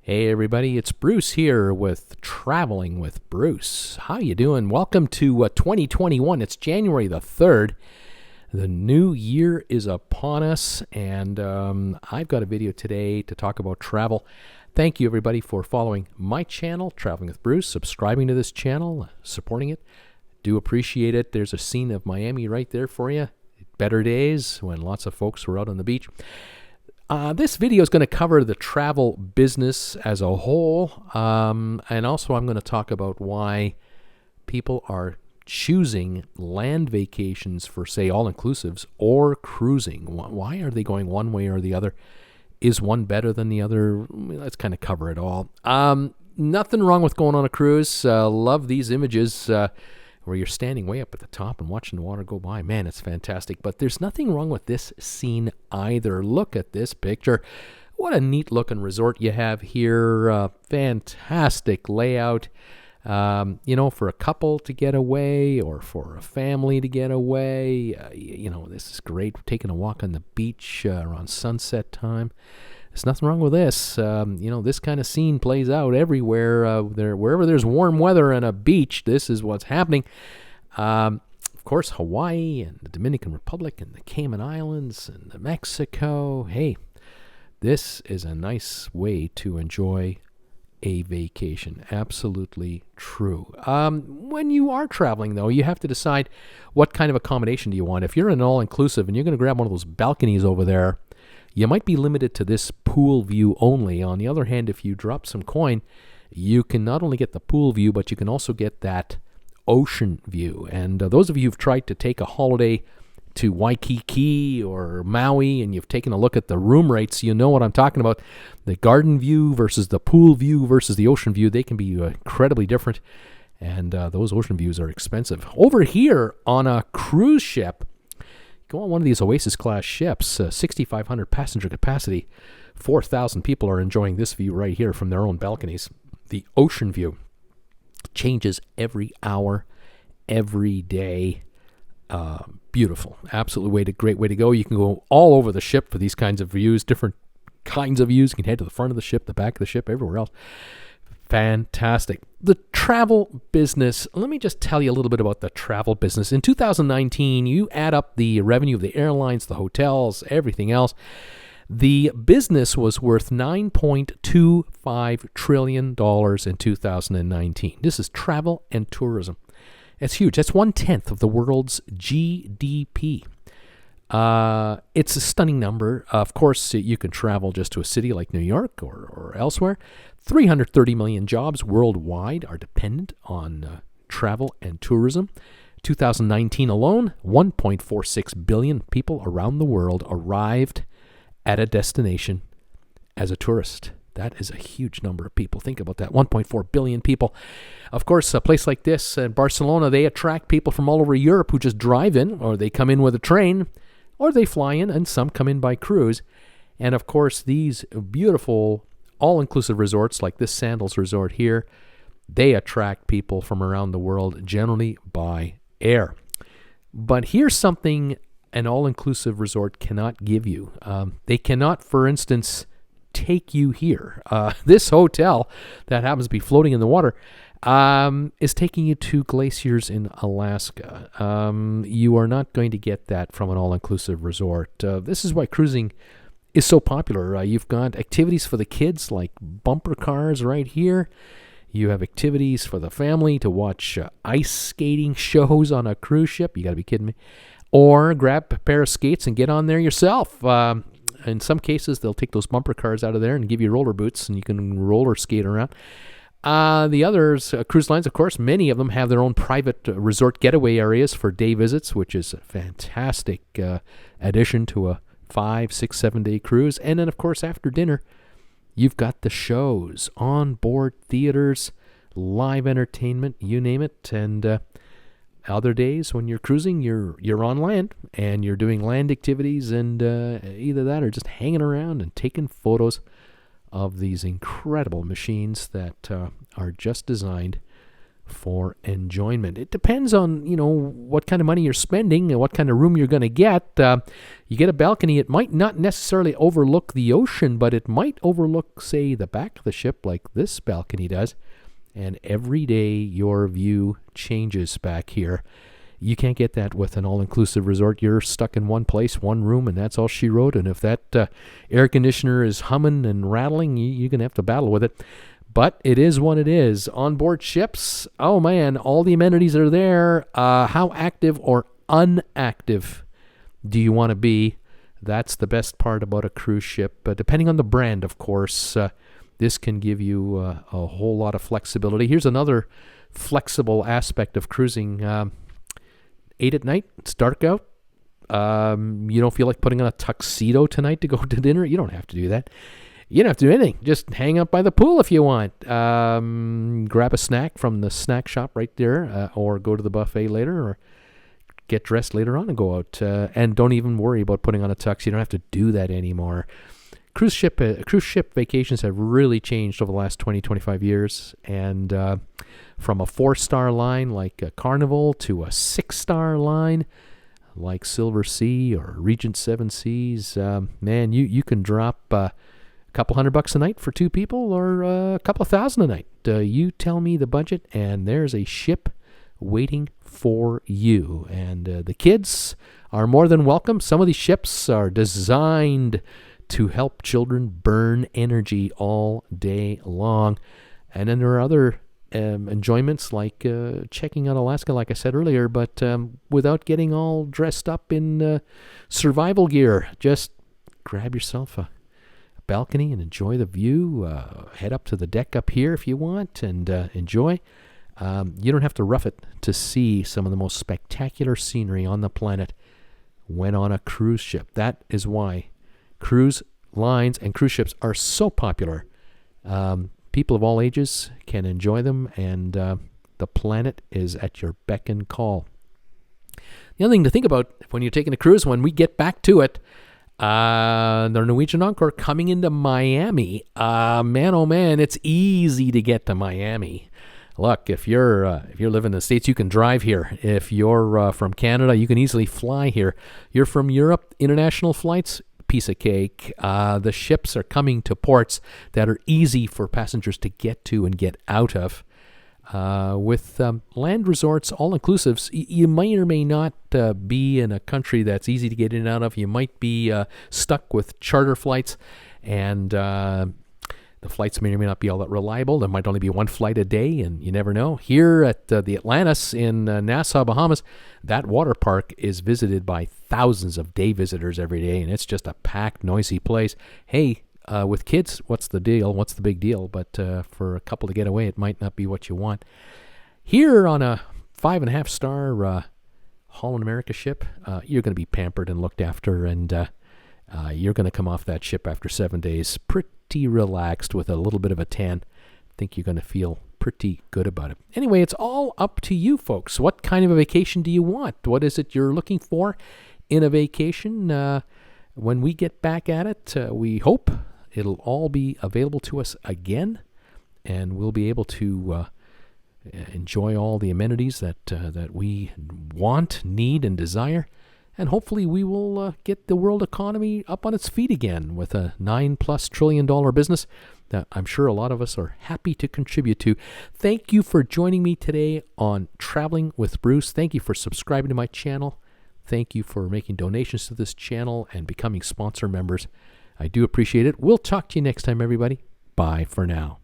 Hey everybody, it's Bruce here with Traveling with Bruce. How you doing? Welcome to 2021. It's January the 3rd. The new year is upon us, and I've got a video today to talk about travel. Thank you everybody for following my channel, Traveling with Bruce, subscribing to this channel, supporting it. Do appreciate it. There's a scene of Miami right there for you. Better days when lots of folks were out on the beach. This video is going to cover the travel business as a whole, and also I'm going to talk about why people are choosing land vacations for, say, all-inclusives or cruising. Why are they going one way or the other? Is one better than the other? Let's kind of cover it all. Nothing wrong with going on a cruise. Love these images where you're standing way up at the top and watching the water go by. Man, it's fantastic. But there's nothing wrong with this scene either. Look at this picture. What a neat looking resort you have here. Fantastic layout. For a couple to get away or for a family to get away. This is great. We're taking a walk on the beach around sunset time. There's nothing wrong with this. This kind of scene plays out everywhere. Wherever there's warm weather and a beach, this is what's happening. Of course, Hawaii and the Dominican Republic and the Cayman Islands and Mexico. Hey, this is a nice way to enjoy a vacation. Absolutely true. When you are traveling, though, you have to decide what kind of accommodation do you want. If you're an all-inclusive and you're going to grab one of those balconies over there, you might be limited to this pool view only. On the other hand, if you drop some coin, you can not only get the pool view, but you can also get that ocean view. And those of you who've tried to take a holiday to Waikiki or Maui and you've taken a look at the room rates, you know what I'm talking about. The garden view versus the pool view versus the ocean view, they can be incredibly different. And those ocean views are expensive. Over here on a cruise ship, go on one of these Oasis class ships, 6,500 passenger capacity, 4,000 people are enjoying this view right here from their own balconies. The ocean view changes every hour, every day. Beautiful. Absolutely great way to go. You can go all over the ship for these kinds of views, different kinds of views. You can head to the front of the ship, the back of the ship, everywhere else. Fantastic. The travel business, let me just tell you a little bit about the travel business. In 2019, you add up the revenue of the airlines, the hotels, everything else. The business was worth $9.25 trillion in 2019. This is travel and tourism. It's huge. That's 1/10 of the world's GDP. It's a stunning number. Of course, you can travel just to a city like New York or elsewhere. 330 million jobs worldwide are dependent on travel and tourism. 2019 alone, 1.46 billion people around the world arrived at a destination as a tourist. That is a huge number of people. Think about that, 1.4 billion people. Of course, a place like this in Barcelona, they attract people from all over Europe who just drive in, or they come in with a train, or they fly in, and some come in by cruise. And of course, these beautiful all-inclusive resorts like this Sandals Resort here, they attract people from around the world, generally by air. But here's something an all-inclusive resort cannot give you. They cannot, for instance, take you here. This hotel that happens to be floating in the water is taking you to glaciers in Alaska. You are not going to get that from an all-inclusive resort. This is why cruising is so popular. You've got activities for the kids like bumper cars right here. You have activities for the family to watch ice skating shows on a cruise ship. You got to be kidding me. Or grab a pair of skates and get on there yourself. In some cases, they'll take those bumper cars out of there and give you roller boots, and you can roller skate around. The others, cruise lines, of course, many of them have their own private resort getaway areas for day visits, which is a fantastic addition to a 5, 6, 7-day cruise. And then, of course, after dinner, you've got the shows, on-board theaters, live entertainment, you name it. And other days when you're cruising, you're on land and you're doing land activities, and either that or just hanging around and taking photos of these incredible machines that are just designed for enjoyment. It depends on, what kind of money you're spending and what kind of room you're going to get. You get a balcony, it might not necessarily overlook the ocean, but it might overlook, say, the back of the ship like this balcony does. And every day your view changes back here. You can't get that with an all-inclusive resort. You're stuck in one place, one room, and that's all she wrote. And if that air conditioner is humming and rattling, you're going to have to battle with it. But it is what it is. Onboard ships, oh man, all the amenities are there. How active or unactive do you want to be? That's the best part about a cruise ship. Depending on the brand, of course, this can give you a whole lot of flexibility. Here's another flexible aspect of cruising. 8 at night, it's dark out. You don't feel like putting on a tuxedo tonight to go to dinner. You don't have to do that. You don't have to do anything. Just hang out by the pool if you want. Grab a snack from the snack shop right there, or go to the buffet later, or get dressed later on and go out. And don't even worry about putting on a tux. You don't have to do that anymore. Cruise ship vacations have really changed over the last 20, 25 years. And from a 4-star line like a Carnival to a 6-star line like Silver Sea or Regent 7 Seas, man, you can drop a couple $100 a night for 2 people, or a couple of $1,000 a night. You tell me the budget, and there's a ship waiting for you. And the kids are more than welcome. Some of these ships are designed to help children burn energy all day long. And then there are other enjoyments like checking out Alaska, like I said earlier, but without getting all dressed up in survival gear. Just grab yourself a balcony and enjoy the view. Head up to the deck up here if you want, and enjoy. You don't have to rough it to see some of the most spectacular scenery on the planet when on a cruise ship. That is why cruise lines and cruise ships are so popular. People of all ages can enjoy them, and the planet is at your beck and call. The other thing to think about when you're taking a cruise, when we get back to it, the Norwegian Encore coming into Miami. Man, oh man, it's easy to get to Miami. Look, if you're living in the States, you can drive here. If you're from Canada, you can easily fly here. You're from Europe, international flights, piece of cake. The ships are coming to ports that are easy for passengers to get to and get out of. With land resorts, all-inclusives, you may or may not be in a country that's easy to get in and out of. You might be stuck with charter flights, and the flights may or may not be all that reliable. There might only be one flight a day, and you never know. Here at the Atlantis in Nassau, Bahamas, that water park is visited by thousands of day visitors every day, and it's just a packed, noisy place. Hey, with kids, what's the deal? What's the big deal? But for a couple to get away, it might not be what you want. Here on a 5.5-star Holland America ship, you're going to be pampered and looked after, and you're going to come off that ship after 7 days pretty relaxed with a little bit of a tan. I think you're going to feel pretty good about it. Anyway, it's all up to you, folks. What kind of a vacation do you want? What is it you're looking for in a vacation? When we get back at it, we hope it'll all be available to us again, and we'll be able to enjoy all the amenities that we want, need, and desire. And hopefully we will get the world economy up on its feet again with a $9+ trillion business that I'm sure a lot of us are happy to contribute to. Thank you for joining me today on Traveling with Bruce. Thank you for subscribing to my channel. Thank you for making donations to this channel and becoming sponsor members. I do appreciate it. We'll talk to you next time, everybody. Bye for now.